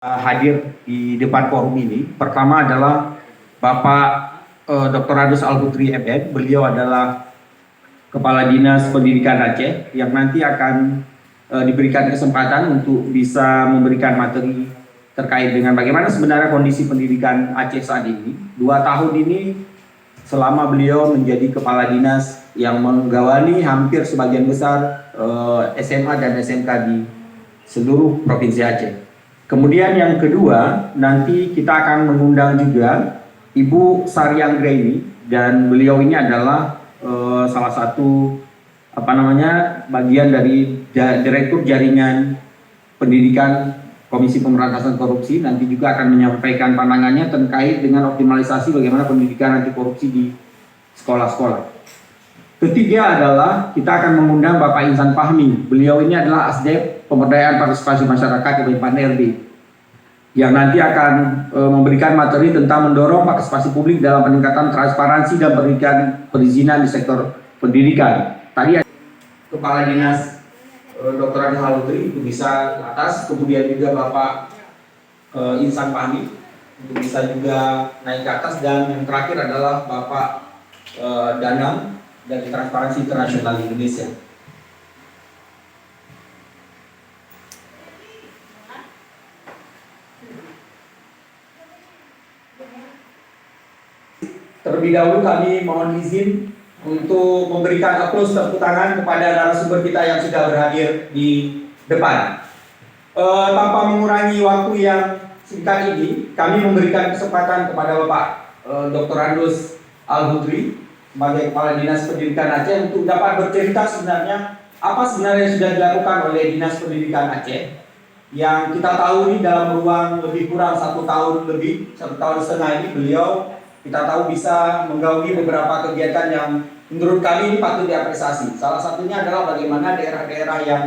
hadir di depan forum ini. Pertama adalah Bapak Dr. Adus Al-Hutri MN. Beliau adalah Kepala Dinas Pendidikan Aceh yang nanti akan diberikan kesempatan untuk bisa memberikan materi terkait dengan bagaimana sebenarnya kondisi pendidikan Aceh saat ini. 2 tahun ini selama beliau menjadi Kepala Dinas yang menggawani hampir sebagian besar SMA dan SMK di seluruh Provinsi Aceh. Kemudian yang kedua, nanti kita akan mengundang juga Ibu Sari Anggraini, dan beliau ini adalah salah satu bagian dari Direktur Jaringan Pendidikan Komisi Pemberantasan Korupsi. Nanti juga akan menyampaikan pandangannya terkait dengan optimalisasi bagaimana pendidikan anti korupsi di sekolah-sekolah. Ketiga adalah kita akan mengundang Bapak Insan Fahmi. Beliau ini adalah Asdep Pemberdayaan Partisipasi Masyarakat Kemenpan RB, yang nanti akan memberikan materi tentang mendorong partisipasi publik dalam peningkatan transparansi dan perizinan di sektor pendidikan. Tadi Kepala Dinas Dr. Adus Al-Hutri itu bisa ke atas, kemudian juga Bapak Insan Fahmi untuk bisa juga naik ke atas, dan yang terakhir adalah Bapak Danang dari Transparansi Internasional Indonesia. Terlebih dahulu kami mohon izin untuk memberikan aplaus tepuk tangan kepada narasumber kita yang sudah berhadir di depan. Tanpa mengurangi waktu yang singkat ini, kami memberikan kesempatan kepada Bapak Dr. Adus Al-Hutri sebagai Kepala Dinas Pendidikan Aceh untuk dapat bercerita sebenarnya apa sebenarnya yang sudah dilakukan oleh Dinas Pendidikan Aceh, yang kita tahu ini dalam ruang lebih kurang 1 tahun lebih, 1,5 tahun ini beliau kita tahu bisa menggaungi beberapa kegiatan yang menurut kami ini patut diapresiasi. Salah satunya adalah bagaimana daerah-daerah yang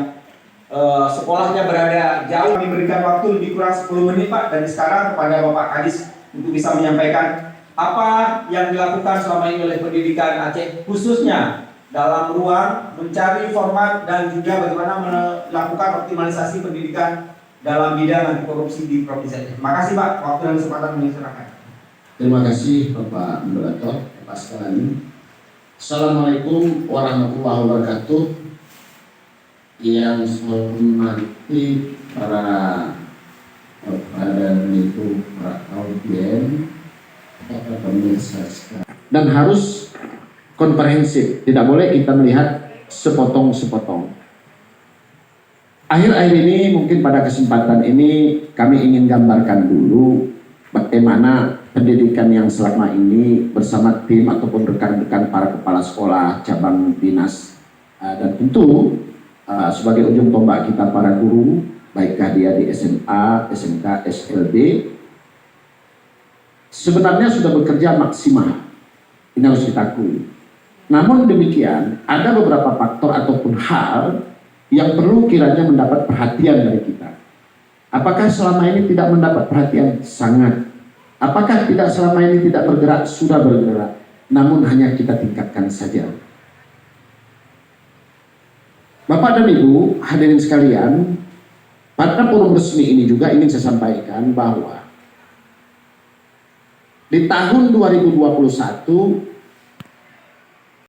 sekolahnya berada jauh, kami berikan waktu lebih kurang 10 menit Pak, dan sekarang kepada Bapak Kadis untuk bisa menyampaikan apa yang dilakukan selama ini oleh pendidikan Aceh, khususnya dalam ruang mencari format dan juga bagaimana melakukan optimalisasi pendidikan dalam bidang anti korupsi di Provinsi Aceh. Terima kasih Pak, waktu dan kesempatan diserahkan. Terima kasih Bapak Moderator, Bapak sekalian. Assalamualaikum warahmatullahi wabarakatuh. Yang saya hormati para itu para audien, para pemirsa sekalian. Dan harus komprehensif, tidak boleh kita melihat sepotong-sepotong. Akhir-akhir ini mungkin pada kesempatan ini kami ingin gambarkan dulu bagaimana pendidikan yang selama ini bersama tim ataupun rekan-rekan para kepala sekolah, cabang dinas, dan tentu sebagai ujung tombak kita para guru, baikkah dia di SMA, SMK, SLB, sebenarnya sudah bekerja maksimal. Ini harus kita akui. Namun demikian, ada beberapa faktor ataupun hal yang perlu kiranya mendapat perhatian dari kita. Apakah selama ini tidak mendapat perhatian? Sangat. Apakah tidak selama ini tidak bergerak? Sudah bergerak, namun hanya kita tingkatkan saja. Bapak dan Ibu hadirin sekalian, pada forum resmi ini juga ingin saya sampaikan bahwa di tahun 2021